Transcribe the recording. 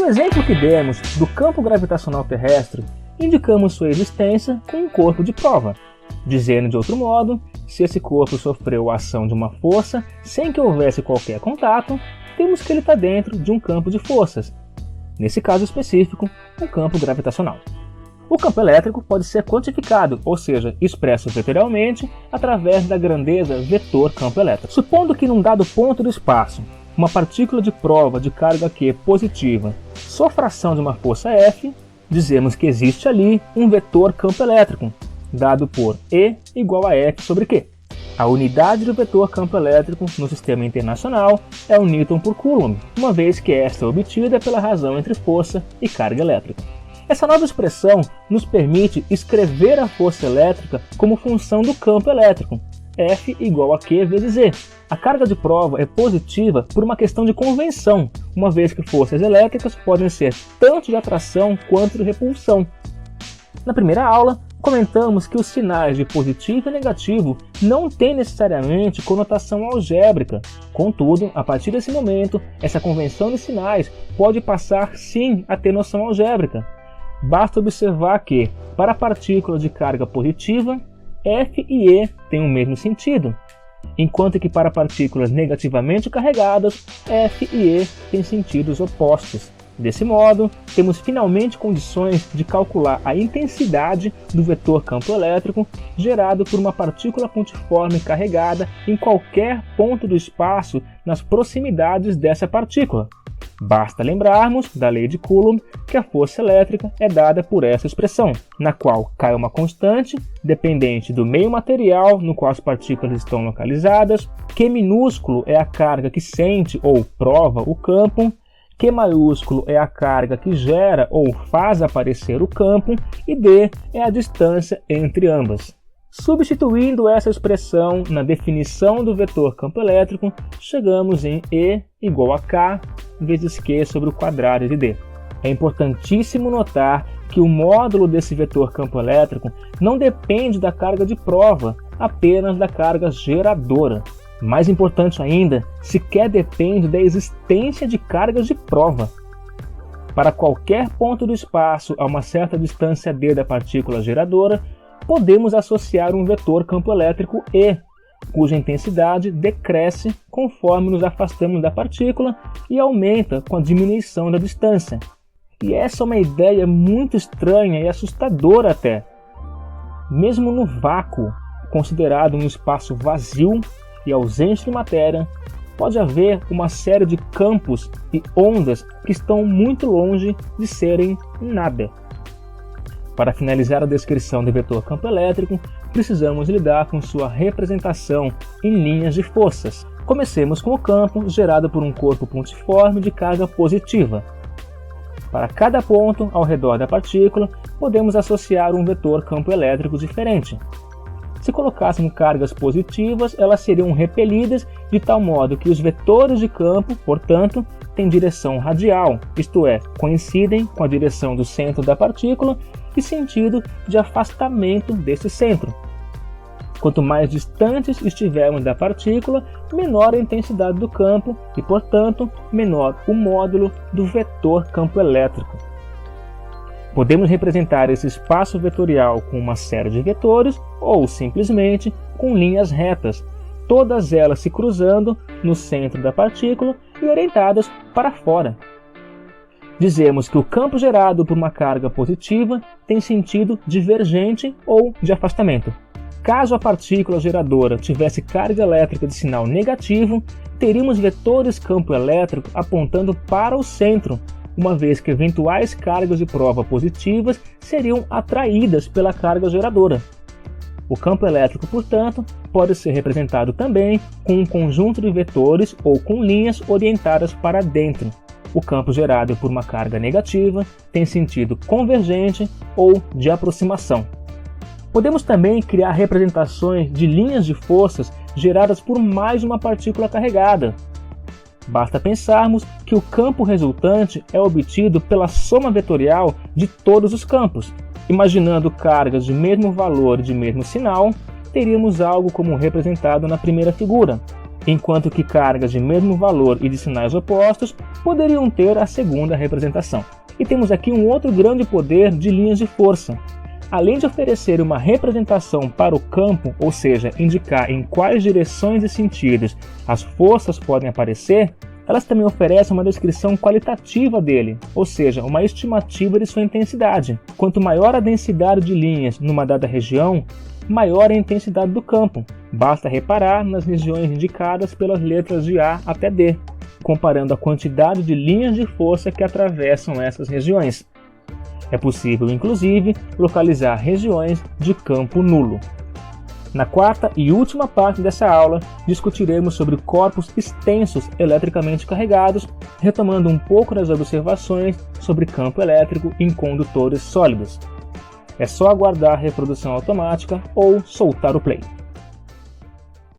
exemplo que demos do campo gravitacional terrestre, indicamos sua existência com um corpo de prova. Dizendo de outro modo, se esse corpo sofreu a ação de uma força sem que houvesse qualquer contato, temos que ele está dentro de um campo de forças. Nesse caso específico, um campo gravitacional. O campo elétrico pode ser quantificado, ou seja, expresso vetorialmente, através da grandeza vetor campo elétrico. Supondo que num dado ponto do espaço, uma partícula de prova de carga Q positiva sofra ação de uma força F, dizemos que existe ali um vetor campo elétrico, dado por E igual a F sobre Q. A unidade do vetor campo elétrico no sistema internacional é o Newton por Coulomb, uma vez que esta é obtida pela razão entre força e carga elétrica. Essa nova expressão nos permite escrever a força elétrica como função do campo elétrico, F igual a Q vezes E. A carga de prova é positiva por uma questão de convenção, uma vez que forças elétricas podem ser tanto de atração quanto de repulsão. Na primeira aula, comentamos que os sinais de positivo e negativo não têm necessariamente conotação algébrica. Contudo, a partir desse momento, essa convenção de sinais pode passar sim a ter noção algébrica. Basta observar que, para partículas de carga positiva, F e E têm o mesmo sentido, enquanto que para partículas negativamente carregadas, F e E têm sentidos opostos. Desse modo, temos finalmente condições de calcular a intensidade do vetor campo elétrico gerado por uma partícula pontiforme carregada em qualquer ponto do espaço nas proximidades dessa partícula. Basta lembrarmos da lei de Coulomb que a força elétrica é dada por essa expressão, na qual K é uma constante dependente do meio material no qual as partículas estão localizadas, Q minúsculo é a carga que sente ou prova o campo, Q maiúsculo é a carga que gera ou faz aparecer o campo e D é a distância entre ambas. Substituindo essa expressão na definição do vetor campo elétrico, chegamos em E igual a K vezes Q sobre o quadrado de D. É importantíssimo notar que o módulo desse vetor campo elétrico não depende da carga de prova, apenas da carga geradora. Mais importante ainda, sequer depende da existência de cargas de prova. Para qualquer ponto do espaço a uma certa distância d da partícula geradora, podemos associar um vetor campo elétrico E, cuja intensidade decresce conforme nos afastamos da partícula e aumenta com a diminuição da distância. E essa é uma ideia muito estranha e assustadora até. Mesmo no vácuo, considerado um espaço vazio e ausente de matéria, pode haver uma série de campos e ondas que estão muito longe de serem nada. Para finalizar a descrição do vetor campo elétrico, precisamos lidar com sua representação em linhas de forças. Comecemos com o campo gerado por um corpo pontiforme de carga positiva. Para cada ponto ao redor da partícula, podemos associar um vetor campo elétrico diferente. Se colocássemos cargas positivas, elas seriam repelidas de tal modo que os vetores de campo, portanto, têm direção radial, isto é, coincidem com a direção do centro da partícula e sentido de afastamento desse centro. Quanto mais distantes estivermos da partícula, menor a intensidade do campo e, portanto, menor o módulo do vetor campo elétrico. Podemos representar esse espaço vetorial com uma série de vetores ou simplesmente com linhas retas, todas elas se cruzando no centro da partícula e orientadas para fora. Dizemos que o campo gerado por uma carga positiva tem sentido divergente ou de afastamento. Caso a partícula geradora tivesse carga elétrica de sinal negativo, teríamos vetores campo elétrico apontando para o centro, uma vez que eventuais cargas de prova positivas seriam atraídas pela carga geradora. O campo elétrico, portanto, pode ser representado também com um conjunto de vetores ou com linhas orientadas para dentro. O campo gerado por uma carga negativa tem sentido convergente ou de aproximação. Podemos também criar representações de linhas de forças geradas por mais uma partícula carregada. Basta pensarmos que o campo resultante é obtido pela soma vetorial de todos os campos. Imaginando cargas de mesmo valor e de mesmo sinal, teríamos algo como representado na primeira figura. enquanto que cargas de mesmo valor e de sinais opostos poderiam ter a segunda representação. E temos aqui um outro grande poder de linhas de força. Além de oferecer uma representação para o campo, ou seja, indicar em quais direções e sentidos as forças podem aparecer, elas também oferecem uma descrição qualitativa dele, ou seja, uma estimativa de sua intensidade. Quanto maior a densidade de linhas numa dada região, maior a intensidade do campo. Basta reparar nas regiões indicadas pelas letras de A até D, comparando a quantidade de linhas de força que atravessam essas regiões. É possível, inclusive, localizar regiões de campo nulo. Na quarta e última parte dessa aula, discutiremos sobre corpos extensos eletricamente carregados, retomando um pouco das observações sobre campo elétrico em condutores sólidos. É só aguardar a reprodução automática ou soltar o play.